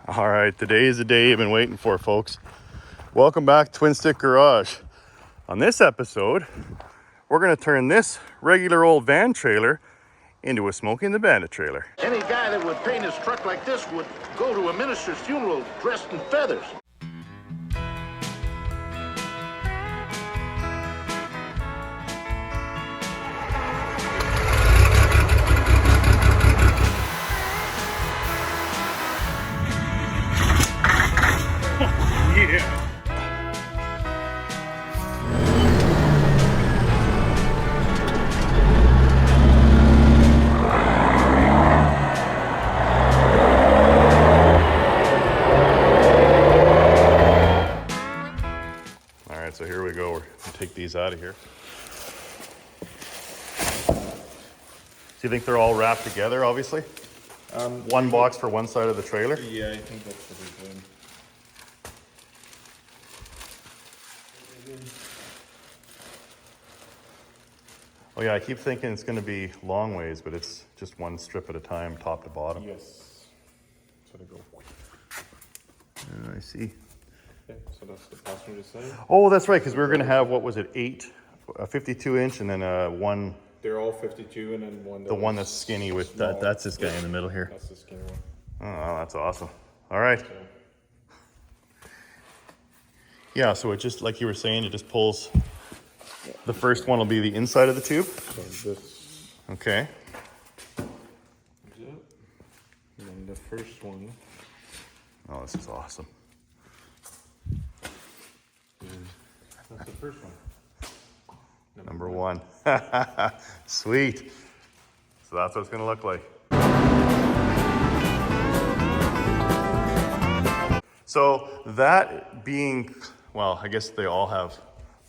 All right, today is the day you've been waiting for, folks. Welcome back to Twin Stick Garage. On this episode, we're going to turn this regular old van trailer into a Smokey and the Bandit trailer. Any guy that would paint his truck like this would go to a minister's funeral dressed in feathers. Yeah. All right, so here we go. We're gonna take these out of here. So you think they're all wrapped together, obviously? One box for one side of the trailer? Yeah, I think that's what we're doing. Oh yeah, I keep thinking it's going to be long ways, but it's just one strip at a time, top to bottom. Yes. So they go. I see. Okay, so that's the passenger side. Oh, that's right, because we were going to have, what was it, a 52 inch and then one, They're all 52 and then one. the one that's skinny with, small. that's this guy in the middle here. That's the skinny one. Oh, that's awesome. All right. So, Yeah, so it just, like you were saying, it just pulls, the first one will be the inside of the tube. so this Okay. is it. And then the first one Oh, this is awesome. is, that's the first one. Number one. Sweet. So that's what it's going to look like. So that being, well, I guess they all have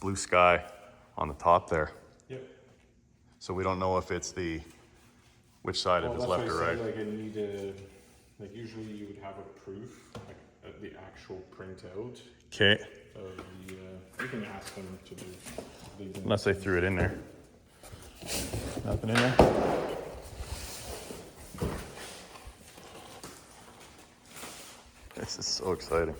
blue sky on the top there. Yep. So we don't know if it's which side it is, that's left why or I right. said, like I need a, like usually you would have a proof, like the actual printout Okay. of the, you can ask them to do these. Unless they threw it in there. Nothing in there? This is so exciting.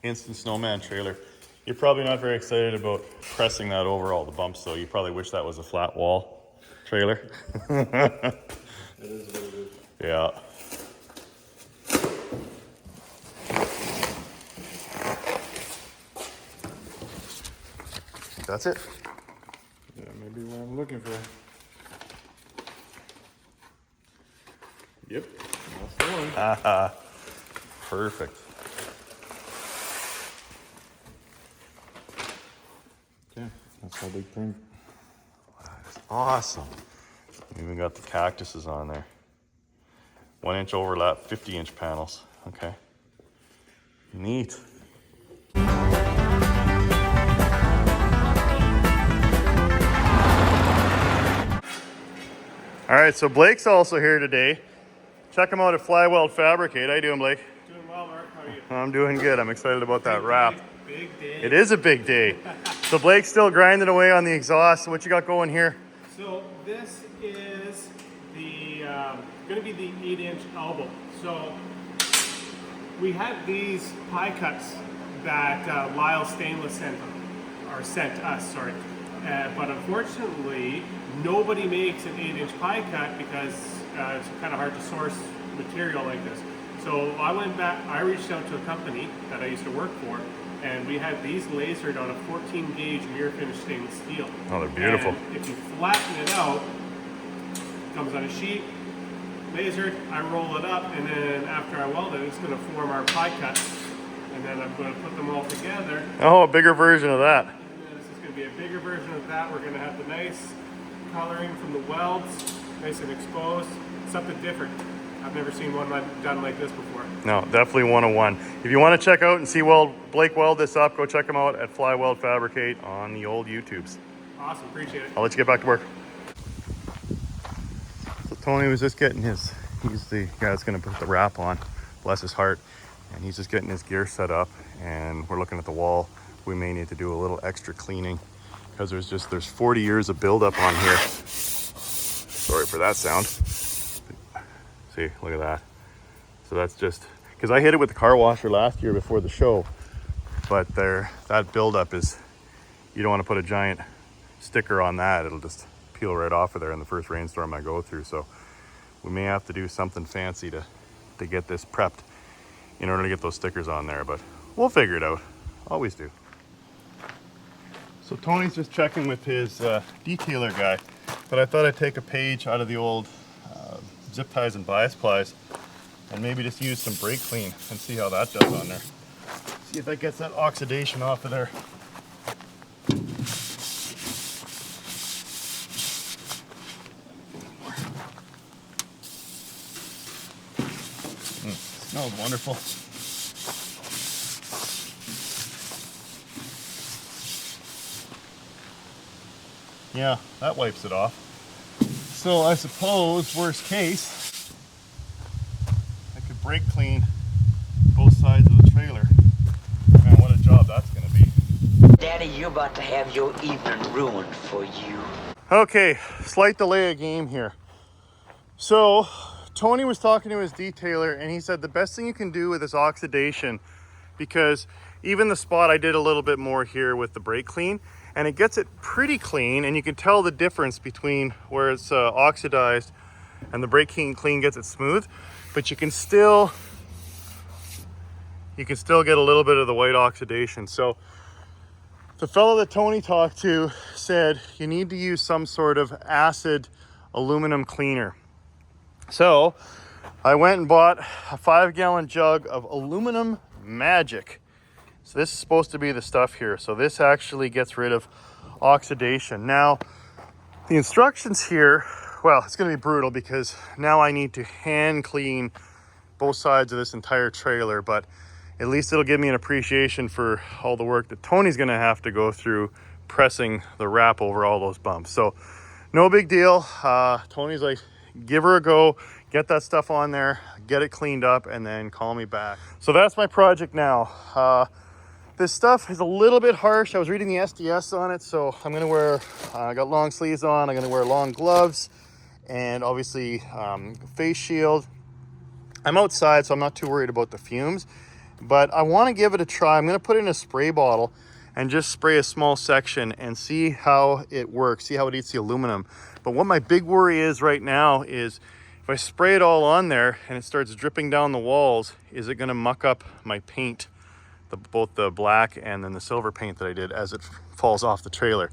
Instant snowman trailer. You're probably not very excited about pressing that over all the bumps, though. You probably wish that was a flat wall trailer. It is what it is. Yeah. That's it. Yeah, maybe what I'm looking for. Yep, that's the one. Perfect. Yeah, that's how they print. That's awesome. Even got the cactuses on there. 1 inch overlap, 50 inch panels. Okay. Neat. All right, so Blake's also here today. Check him out at Flyweld Fabricate. How you doing, Blake? Doing well, Mark. How are you? I'm doing good. I'm excited about that wrap. Big day. It is a big day. So Blake's still grinding away on the exhaust. What you got going here? So this is the going to be the 8-inch elbow. So we had these pie cuts that Lyle Stainless sent us. Sorry, but unfortunately nobody makes an 8-inch pie cut because it's kind of hard to source material like this. So I went back. I reached out to a company that I used to work for. And we had these lasered on a 14 gauge mirror finish stainless steel. Oh, they're beautiful. And if you flatten it out, it comes on a sheet, lasered, I roll it up, and then after I weld it, it's going to form our pie cuts. And then I'm going to put them all together. Oh, a bigger version of that. And then this is going to be a bigger version of that. We're going to have the nice coloring from the welds, nice and exposed. Something different. I've never seen one done like this before. No, definitely 101. If you want to check out and see Blake weld this up, go check him out at Flyweld Fabricate on the old YouTubes. Awesome, appreciate it. I'll let you get back to work. So Tony was just getting he's the guy that's going to put the wrap on, bless his heart, and he's just getting his gear set up, and we're looking at the wall. We may need to do a little extra cleaning because there's 40 years of buildup on here. Sorry for that sound. See, look at that. So that's just, because I hit it with the car washer last year before the show, but that buildup is, you don't want to put a giant sticker on that. It'll just peel right off of there in the first rainstorm I go through. So we may have to do something fancy to get this prepped in order to get those stickers on there, but we'll figure it out. Always do. So Tony's just checking with his detailer guy, but I thought I'd take a page out of the old zip ties and bias plies and maybe just use some brake clean and see how that does on there. See if that gets that oxidation off of there. Smells wonderful. Yeah, that wipes it off. So I suppose, worst case, I could brake clean both sides of the trailer. Man, what a job that's gonna be. Daddy, you're about to have your evening ruined for you. Okay, slight delay of game here. So Tony was talking to his detailer and he said the best thing you can do with this oxidation, because even the spot I did a little bit more here with the brake clean, and it gets it pretty clean, and you can tell the difference between where it's oxidized and the brake clean gets it smooth, but you can still get a little bit of the white oxidation. So the fellow that Tony talked to said you need to use some sort of acid aluminum cleaner. So I went and bought a 5-gallon jug of aluminum magic. So this is supposed to be the stuff here. So this actually gets rid of oxidation. Now, the instructions here, well, it's gonna be brutal because now I need to hand clean both sides of this entire trailer, but at least it'll give me an appreciation for all the work that Tony's gonna have to go through pressing the wrap over all those bumps. So no big deal. Tony's like, give her a go, get that stuff on there, get it cleaned up, and then call me back. So that's my project now. This stuff is a little bit harsh. I was reading the SDS on it, so I'm gonna wear, I got long sleeves on, I'm gonna wear long gloves, and obviously face shield. I'm outside, so I'm not too worried about the fumes, but I wanna give it a try. I'm gonna put it in a spray bottle and just spray a small section and see how it works, see how it eats the aluminum. But what my big worry is right now is if I spray it all on there and it starts dripping down the walls, is it gonna muck up my paint, both the black and then the silver paint that I did as it falls off the trailer?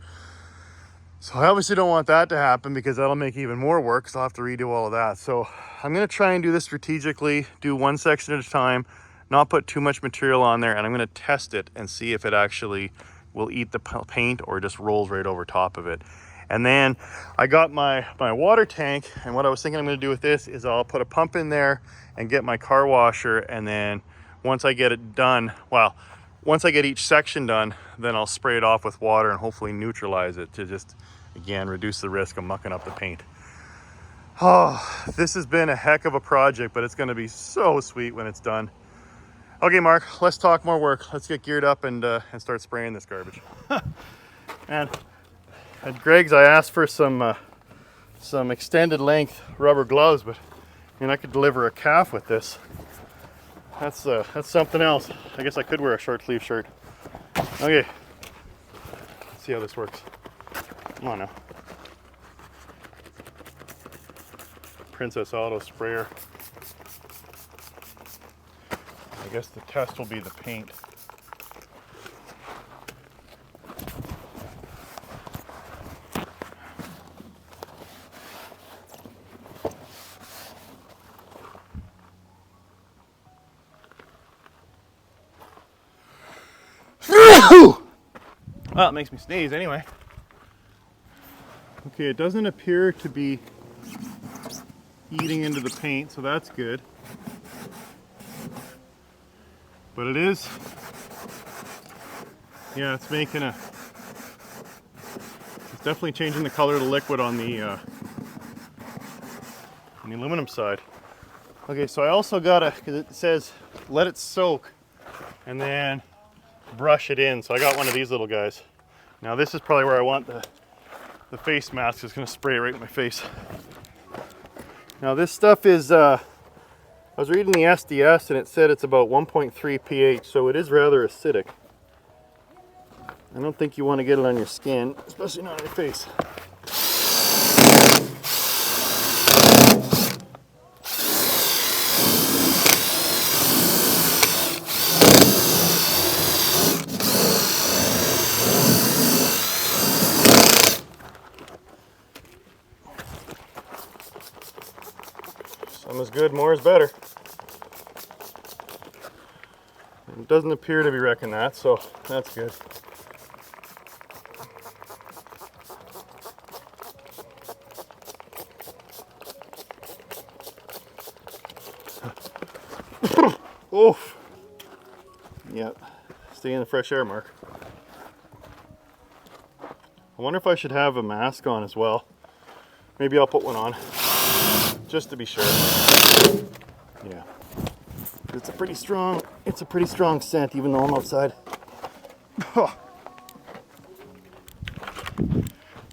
So I obviously don't want that to happen because that'll make even more work, because I'll have to redo all of that. So I'm gonna try and do this strategically, do one section at a time, not put too much material on there, and I'm gonna test it and see if it actually will eat the paint or just rolls right over top of it. And then I got my water tank, and what I was thinking I'm gonna do with this is I'll put a pump in there and get my car washer, and then once I get it done, well, once I get each section done, then I'll spray it off with water and hopefully neutralize it to just, again, reduce the risk of mucking up the paint. Oh, this has been a heck of a project, but it's gonna be so sweet when it's done. Okay, Mark, let's talk more work. Let's get geared up and start spraying this garbage. And at Greg's, I asked for some extended length rubber gloves, but I mean, I could deliver a calf with this. That's something else. I guess I could wear a short sleeve shirt. Okay, let's see how this works. Come on now. Princess Auto sprayer. I guess the test will be the paint. Well, it makes me sneeze anyway. Okay, it doesn't appear to be eating into the paint, so that's good. But it is, yeah, it's making it's definitely changing the color of the liquid on the aluminum side. Okay, so I also gotta, because it says let it soak and then brush it in. So I got one of these little guys. Now this is probably where I want the face mask. It's gonna spray it right in my face. Now this stuff is, I I was reading the SDS and it said it's about 1.3 pH, so it is rather acidic. I don't think you want to get it on your skin, especially not on your face. Some is good, more is better. It doesn't appear to be wrecking that, so that's good. Oof. Yep. Stay in the fresh air, Mark. I wonder if I should have a mask on as well. Maybe I'll put one on, just to be sure. Yeah. It's a pretty strong scent, even though I'm outside.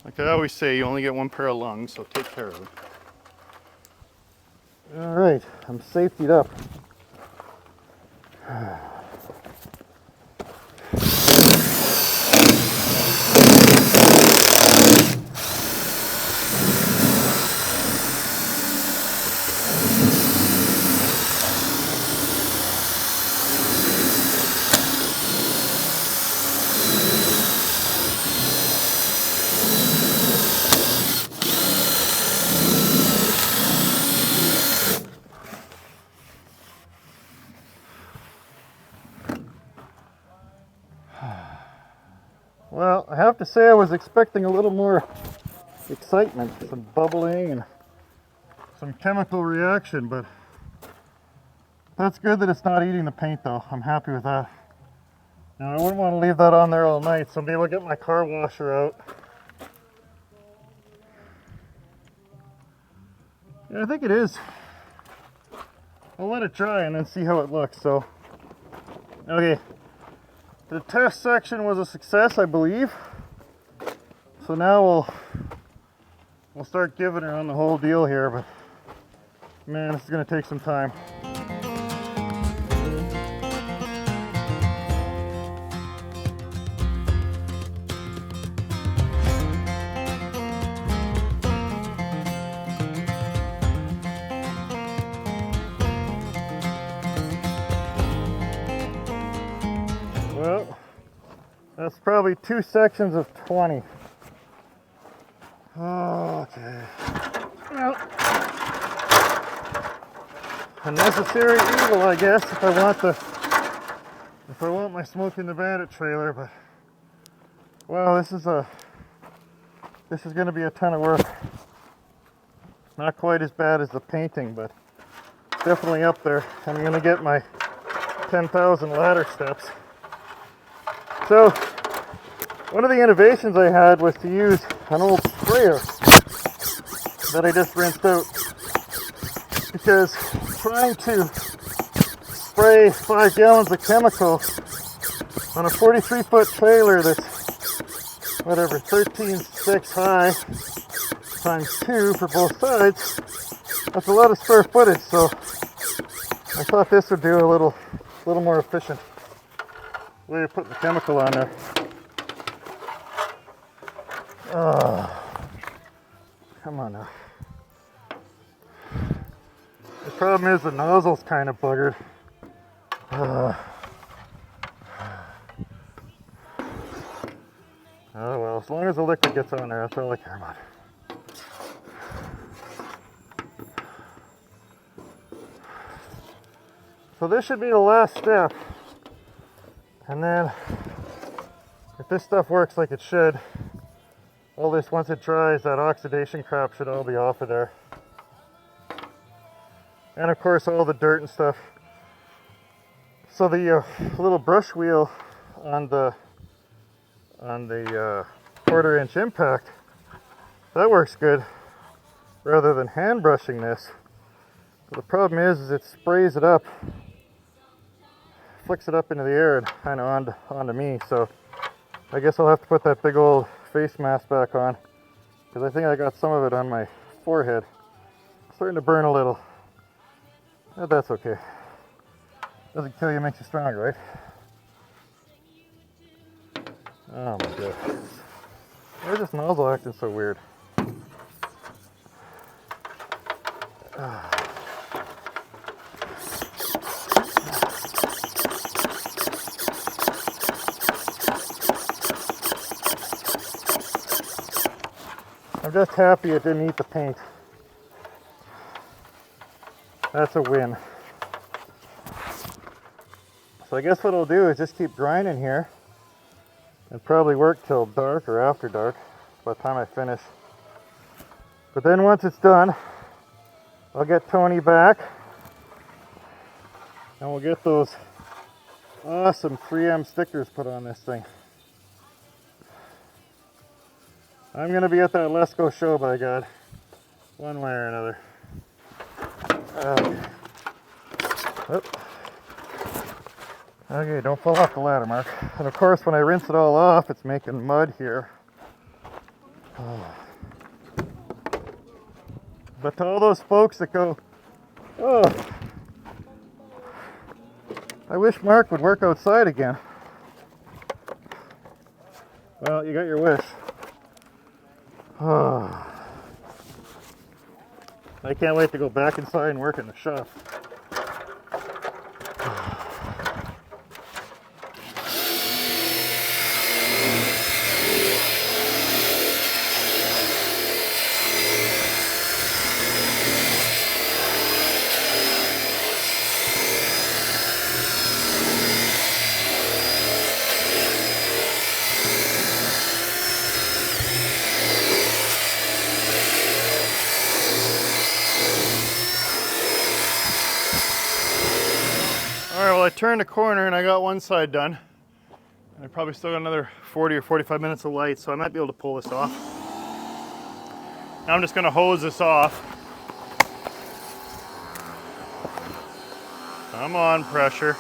Like I always say, you only get one pair of lungs, so take care of them. All right, I'm safetied up. Well, I have to say I was expecting a little more excitement, some bubbling and some chemical reaction, but that's good that it's not eating the paint though. I'm happy with that. Now I wouldn't want to leave that on there all night, so maybe I'll get my car washer out. Yeah, I think it is. I'll let it dry and then see how it looks. So, okay. The test section was a success, I believe. So now we'll start giving her on the whole deal here, but man, this is going to take some time. Well, that's probably 2 sections of 20. Okay. Well, a necessary evil, I guess, if I want my Smokey and the Bandit trailer. But well, this is going to be a ton of work. Not quite as bad as the painting, but definitely up there. I'm going to get my 10,000 ladder steps. So, one of the innovations I had was to use an old sprayer that I just rinsed out, because trying to spray 5 gallons of chemical on a 43-foot trailer that's whatever 13.6 high times 2 for both sides, that's a lot of square footage. So I thought this would do a little more efficient way of putting the chemical on there. Come on now. The problem is the nozzle's kind of buggered. Oh well, as long as the liquid gets on there, that's all I care about. So this should be the last step. And then, if this stuff works like it should, all this, once it dries, that oxidation crap should all be off of there. And of course, all the dirt and stuff. So the little brush wheel on the 1/4-inch impact, that works good, rather than hand brushing this. But the problem is it sprays it up, flicks it up into the air and kind of onto me. So I guess I'll have to put that big old face mask back on, because I think I got some of it on my forehead. It's starting to burn a little. But that's okay. Doesn't kill you, makes you stronger, right? Oh my god. Why is this nozzle acting so weird? I'm just happy it didn't eat the paint. That's a win. So I guess what I'll do is just keep grinding here and probably work till dark or after dark by the time I finish. But then once it's done, I'll get Tony back and we'll get those awesome 3M stickers put on this thing. I'm going to be at that Lesco show, by God, one way or another. Okay, don't fall off the ladder, Mark. And of course, when I rinse it all off, it's making mud here. But to all those folks that go, oh, I wish Mark would work outside again. Well, you got your wish. I can't wait to go back inside and work in the shop. I turned a corner and I got one side done. And I probably still got another 40 or 45 minutes of light, so I might be able to pull this off. Now I'm just going to hose this off. Come on, pressure.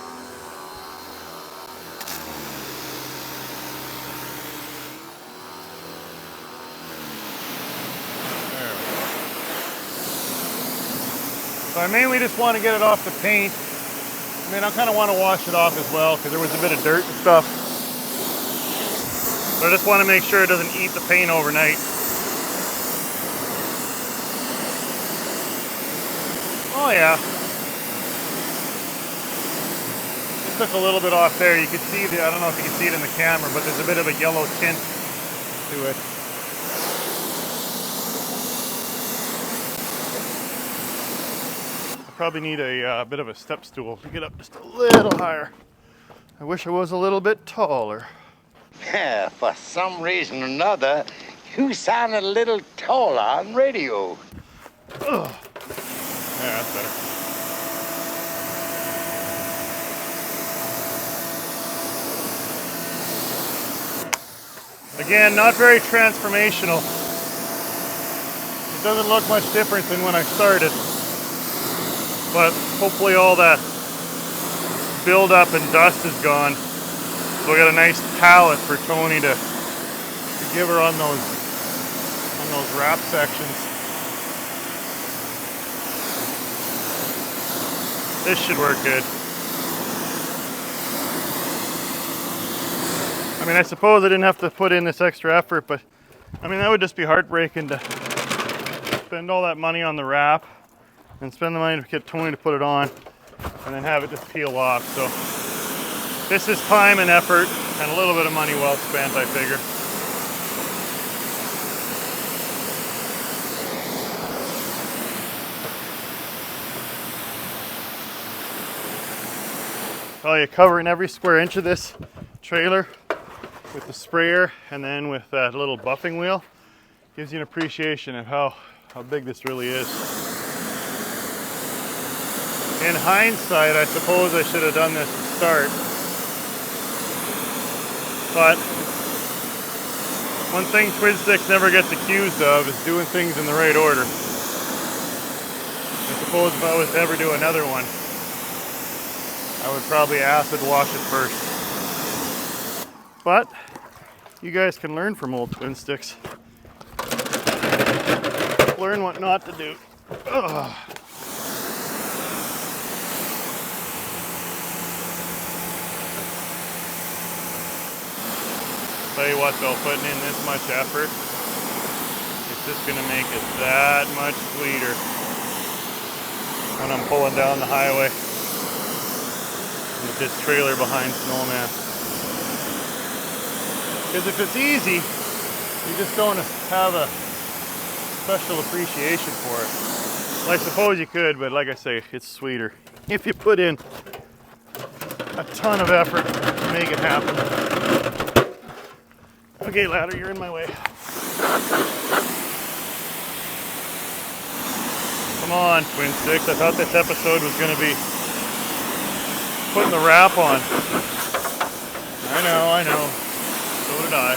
There we go. So I mainly just want to get it off the paint. I mean, I kind of want to wash it off as well because there was a bit of dirt and stuff. But I just want to make sure it doesn't eat the paint overnight. Oh yeah. Just took a little bit off there. You can see I don't know if you can see it in the camera, but there's a bit of a yellow tint to it. Probably need a bit of a step stool to get up just a little higher. I wish I was a little bit taller. Yeah, for some reason or another, you sounded a little taller on radio. Ugh. Yeah, that's better. Again, not very transformational. It doesn't look much different than when I started. But hopefully all that buildup and dust is gone. So we got a nice palette for Tony to give her on those wrap sections. This should work good. I mean, I suppose I didn't have to put in this extra effort, but I mean, that would just be heartbreaking to spend all that money on the wrap and spend the money to get Tony to put it on and then have it just peel off. So this is time and effort and a little bit of money well spent, I figure. Well, you're covering every square inch of this trailer with the sprayer and then with that little buffing wheel. Gives you an appreciation of how big this really is. In hindsight, I suppose I should have done this to start. But one thing Twin Sticks never gets accused of is doing things in the right order. I suppose if I was to ever do another one, I would probably acid wash it first. But you guys can learn from old Twin Sticks. Learn what not to do. Ugh. Tell you what though, putting in this much effort, it's just gonna make it that much sweeter when I'm pulling down the highway with this trailer behind Snowman. Because if it's easy, you just don't have a special appreciation for it. Well, I suppose you could, but like I say, it's sweeter if you put in a ton of effort to make it happen. Okay, ladder, you're in my way. Come on, Twin Six. I thought this episode was going to be putting the wrap on. I know. So did I.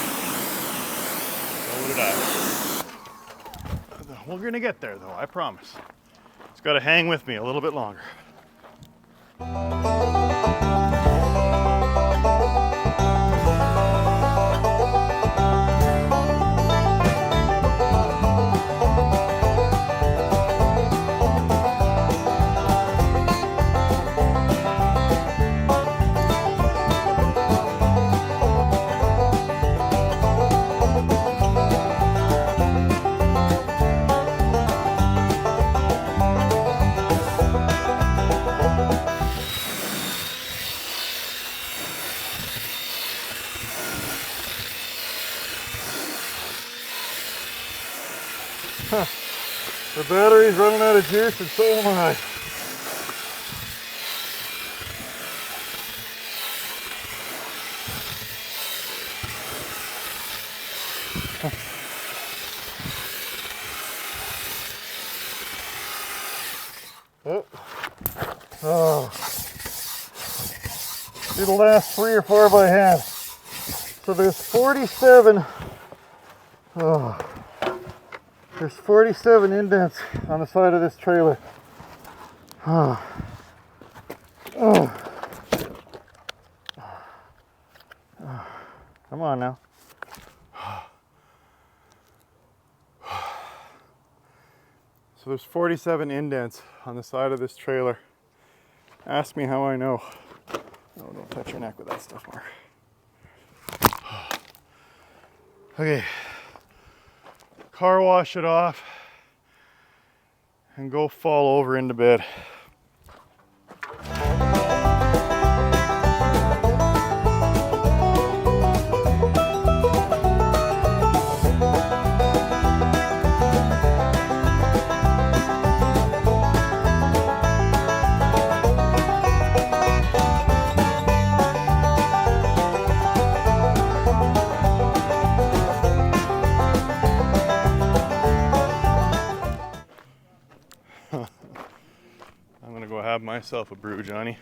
We're going to get there, though, I promise. It's got to hang with me a little bit longer. The battery's running out of juice and so am I. Oh. It'll last 3 or 4 by hand. So there's 47. Oh. There's 47 indents on the side of this trailer. Oh. Oh. Oh. Come on now. So there's 47 indents on the side of this trailer. Ask me how I know. No, don't touch your neck with that stuff, Mark. Okay. Car wash it off and go fall over into bed. Myself a brew, Johnny.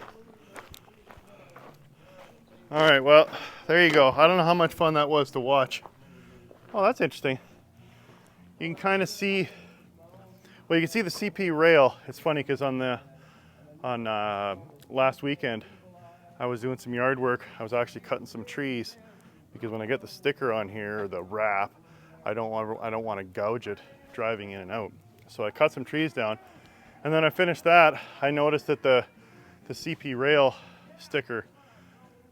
All right, well, there you go. I don't know how much fun that was to watch. Oh, that's interesting. You can kind of see, well, you can see the CP rail. It's funny because on last weekend, I was doing some yard work. I was actually cutting some trees because when I get the sticker on here, or the wrap, I don't want to gouge it driving in and out. So I cut some trees down. And then I finished that, I noticed that the CP rail sticker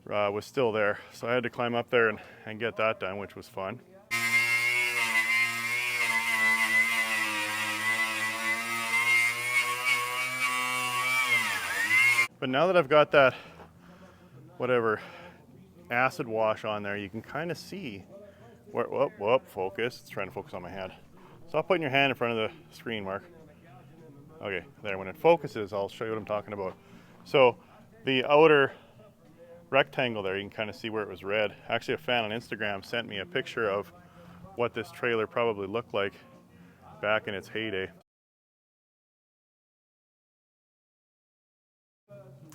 was still there. So I had to climb up there and get that done, which was fun. But now that I've got that, whatever, acid wash on there, you can kind of see where, whoop, focus. It's trying to focus on my hand. Stop putting your hand in front of the screen, Mark. Okay, there, when it focuses, I'll show you what I'm talking about. So the outer rectangle there, you can kind of see where it was red. Actually, a fan on Instagram sent me a picture of what this trailer probably looked like back in its heyday.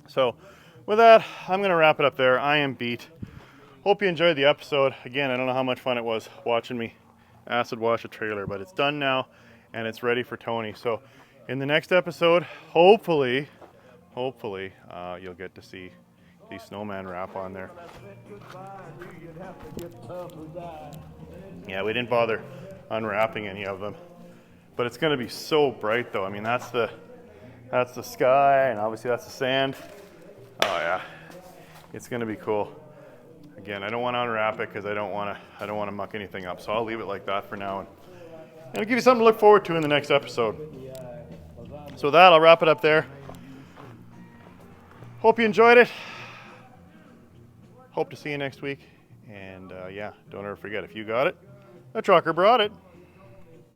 So with that, I'm gonna wrap it up there. I am beat. Hope you enjoyed the episode. Again, I don't know how much fun it was watching me acid wash a trailer, but it's done now and it's ready for Tony. So in the next episode, hopefully, you'll get to see the snowman wrap on there. Yeah, we didn't bother unwrapping any of them, but it's going to be so bright though. I mean, that's the sky, and obviously that's the sand. Oh yeah, it's going to be cool. Again, I don't want to unwrap it because I don't want to muck anything up. So I'll leave it like that for now, and I'll give you something to look forward to in the next episode. So with that, I'll wrap it up there. Hope you enjoyed it. Hope to see you next week. And yeah, don't ever forget, if you got it, a trucker brought it.